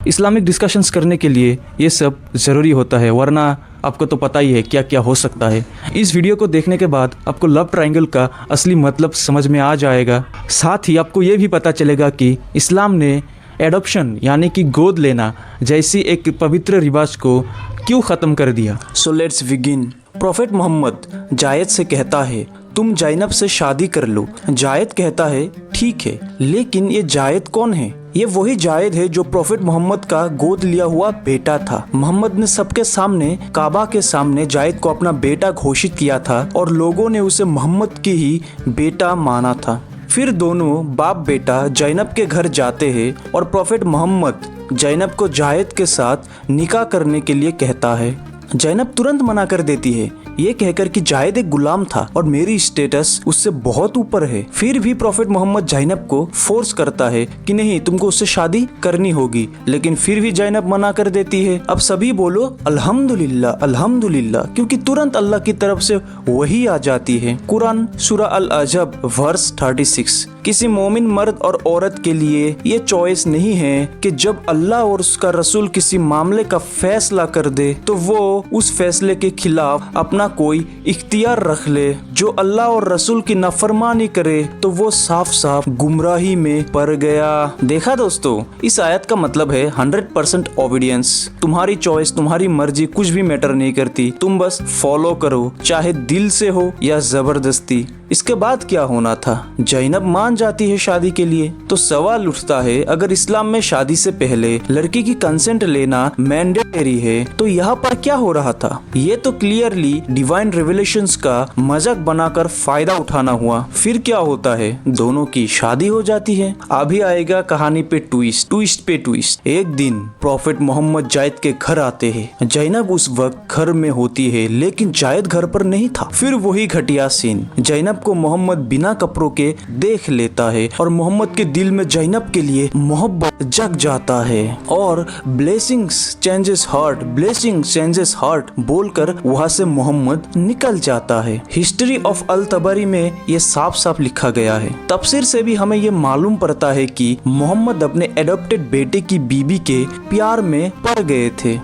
Islamic discussions करने के लिए ये सब ज़रूरी होता है, वरना आपको तो पता ही है क्या क्या हो सकता है। इस वीडियो को देखने के बाद आपको लव ट्रायंगल का असली मतलब समझ में आ जाएगा। साथ ही आपको ये भी पता चलेगा कि इस्लाम ने एडॉप्शन यानी कि गोद लेना जैसी एक पवित्र रिवाज को क्यों ख़त्म कर दिया। So let's begin. Prophet Muhammad Zaid से कहता है तुम जैनब से शादी कर लो। जायद कहता है ठीक है, लेकिन ये जायद कौन है? ये वही जायद है जो प्रॉफेट मोहम्मद का गोद लिया हुआ बेटा था। मोहम्मद ने सबके सामने, काबा के सामने जायद को अपना बेटा घोषित किया था और लोगों ने उसे मोहम्मद की ही बेटा माना था। फिर दोनों बाप बेटा जैनब के घर जाते हैं और प्रॉफेट मोहम्मद जैनब को जायद के साथ निकाह करने के लिए कहता है। जैनब तुरंत मना कर देती है, ये कहकर कि जायद एक गुलाम था और मेरी स्टेटस उससे बहुत ऊपर है। फिर भी प्रॉफेट मोहम्मद जैनब को फोर्स करता है कि नहीं, तुमको उससे शादी करनी होगी, लेकिन फिर भी जैनब मना कर देती है। अब सभी बोलो अल्हम्दुलिल्लाह अल्हम्दुलिल्लाह, क्योंकि तुरंत अल्लाह की तरफ से वही आ जाती है। कुरान सूरा अल अजब वर्स 36। किसी मोमिन मर्द और औरत के लिए ये चॉइस नहीं है कि जब अल्लाह और उसका रसूल किसी मामले का फैसला कर दे तो वो उस फैसले के खिलाफ अपना कोई इख्तियार रख ले। जो अल्लाह और रसूल की नाफरमानी करे तो वो साफ साफ गुमराही में पड़ गया। देखा दोस्तों, इस आयत का मतलब है 100% ओबीडियंस। तुम्हारी चॉइस, तुम्हारी मर्जी कुछ भी मैटर नहीं करती, तुम बस फॉलो करो, चाहे दिल से हो या जबरदस्ती। इसके बाद क्या होना था? जैनब मान जाती है शादी के लिए। तो सवाल उठता है, अगर इस्लाम में शादी से पहले लड़की की कंसेंट लेना मैंडेटरी है तो यहाँ पर क्या हो रहा था? ये तो क्लियरली डिवाइन रेवलेशंस का मजाक बनाकर फायदा उठाना हुआ। फिर क्या होता है? दोनों की शादी हो जाती है। अभी आएगा कहानी पे ट्विस्ट, ट्विस्ट पे ट्विस्ट। एक दिन प्रॉफेट मोहम्मद जायद के घर आते हैं। जैनब उस वक्त घर में होती है, लेकिन जायद घर पर नहीं था। फिर वही घटिया सीन। जैनब को मोहम्मद बिना कपड़ों के देख लेता है और मोहम्मद के दिल में जैनब के लिए मोहब्बत जग जाता है और blessings changes heart, blessings changes heart बोलकर वहां से मोहम्मद निकल जाता है। हिस्ट्री ऑफ अल तबरी में ये साफ साफ लिखा गया है। तफसीर से भी हमें ये मालूम पड़ता है कि मोहम्मद अपने एडॉप्टेड बेटे की बीबी के प्यार में पड़ गए थे।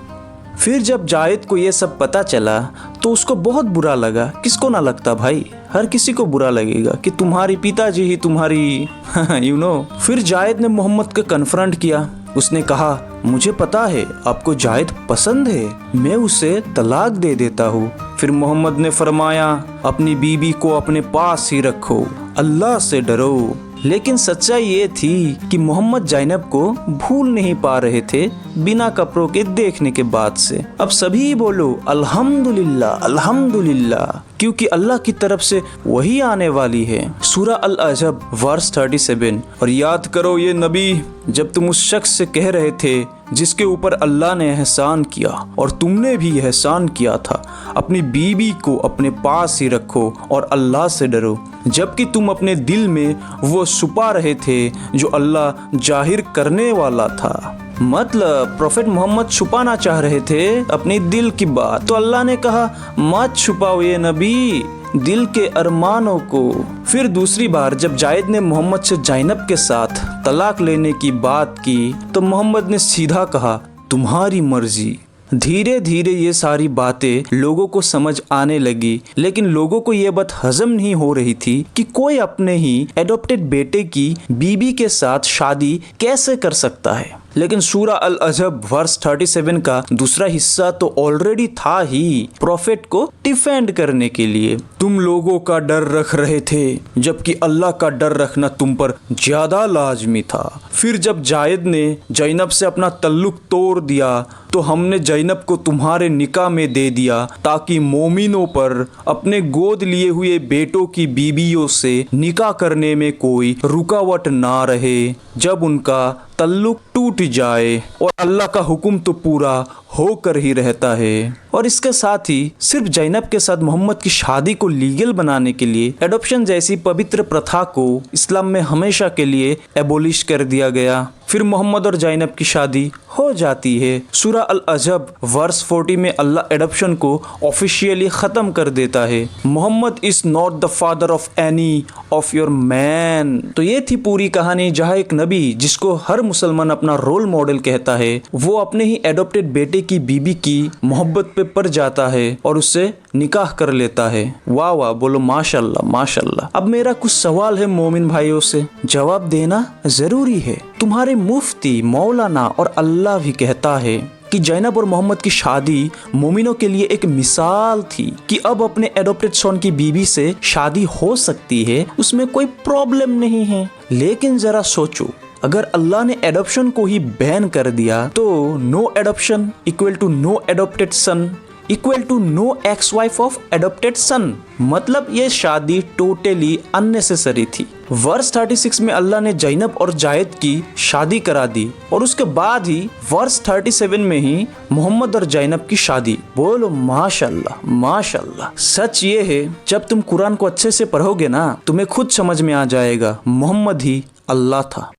फिर जब जायद को ये सब पता चला तो उसको बहुत बुरा लगा। किसको ना लगता भाई, हर किसी को बुरा लगेगा कि तुम्हारी पिताजी ही तुम्हारी यू नो। फिर जायद ने मोहम्मद को कन्फ्रंट किया। उसने कहा, मुझे पता है आपको जायद पसंद है, मैं उसे तलाक दे देता हूँ। फिर मोहम्मद ने फरमाया, अपनी बीबी को अपने पास ही रखो, अल्लाह से डरो। लेकिन सच्चाई ये थी कि मोहम्मद जैनब को भूल नहीं पा रहे थे बिना कपड़ों के देखने के बाद से। अब सभी बोलो अल्हम्दुलिल्लाह अल्हम्दुलिल्लाह, क्योंकि अल्लाह की तरफ से वही आने वाली है। सूरा अल अजब वर्स 37। और याद करो ये नबी, जब तुम उस शख्स से कह रहे थे जिसके ऊपर अल्लाह ने एहसान किया और तुमने भी एहसान किया था, अपनी बीबी को अपने पास ही रखो और अल्लाह से डरो, जबकि तुम अपने दिल में वो छुपा रहे थे जो अल्लाह जाहिर करने वाला था। मतलब प्रॉफेट मोहम्मद छुपाना चाह रहे थे अपनी दिल की बात, तो अल्लाह ने कहा मत छुपाओ ये नबी दिल के अरमानों को। फिर दूसरी बार जब जायद ने मोहम्मद से जैनब के साथ तलाक लेने की बात की तो मोहम्मद ने सीधा कहा तुम्हारी मर्जी। धीरे धीरे ये सारी बातें लोगों को समझ आने लगी, लेकिन लोगों को ये बात हजम नहीं हो रही थी कि कोई अपने ही एडॉप्टेड बेटे की बीबी के साथ शादी कैसे कर सकता है। लेकिन सूरा अल अजब वर्स 37 का दूसरा हिस्सा तो ऑलरेडी था ही प्रॉफेट को डिफेंड करने के लिए। तुम लोगों का डर रख रहे थे, जबकि अल्लाह का डर रखना तुम पर ज्यादा लाजमी था। फिर जब जायद ने जैनब से अपना तल्लुक तोड़ दिया तो हमने जैनब को तुम्हारे निकाह में दे दिया ताकि मोमिनों पर अपने गोद लिए हुए बेटों की बीबियों से निकाह करने में कोई रुकावट ना रहे जब उनका तल्लुक टूट जाए, और अल्लाह का हुक्म तो पूरा होकर ही रहता है। और इसके साथ ही सिर्फ जैनब के साथ मोहम्मद की शादी को लीगल बनाने के लिए एडॉप्शन जैसी पवित्र प्रथा को इस्लाम में हमेशा के लिए एबोलिश कर दिया गया। फिर मोहम्मद और ज़ैनब की शादी हो जाती है। सूरा अल अजब वर्स 40 में अल्लाह एडॉप्शन को ऑफिशियली ख़त्म कर देता है। Muhammad is not the father of any of your man. तो ये थी पूरी कहानी, जहाँ एक नबी जिसको हर मुसलमान अपना रोल मॉडल कहता है, वो अपने ही एडॉप्टेड बेटे की बीबी की मोहब्बत पे पड़ जाता है और उससे निकाह कर लेता है। वाह वाह, बोलो माशाल्लाह माशाल्लाह। अब मेरा कुछ सवाल है मोमिन भाइयों से, जवाब देना जरूरी है। तुम्हारे मुफ्ती, मौलाना और अल्लाह भी कहता है कि ज़ैनब और मोहम्मद की शादी मोमिनों के लिए एक मिसाल थी कि अब अपने एडॉप्टेड सन की बीबी से शादी हो सकती है, उसमें कोई प्रॉब्लम नहीं है। लेकिन जरा सोचो, अगर अल्लाह ने एडॉप्शन को ही बैन कर दिया तो no adoption equal to no adopted son equal to no ex wife of adopted son, मतलब ये शादी टोटली अननेसेसरी थी। वर्स 36 में अल्लाह ने ज़ैनब और जायद की शादी करा दी और उसके बाद ही वर्स 37 में ही मोहम्मद और ज़ैनब की शादी। बोलो माशाल्लाह माशाल्लाह। सच ये है, जब तुम कुरान को अच्छे से पढ़ोगे ना, तुम्हें खुद समझ में आ जाएगा मोहम्मद ही अल्लाह था।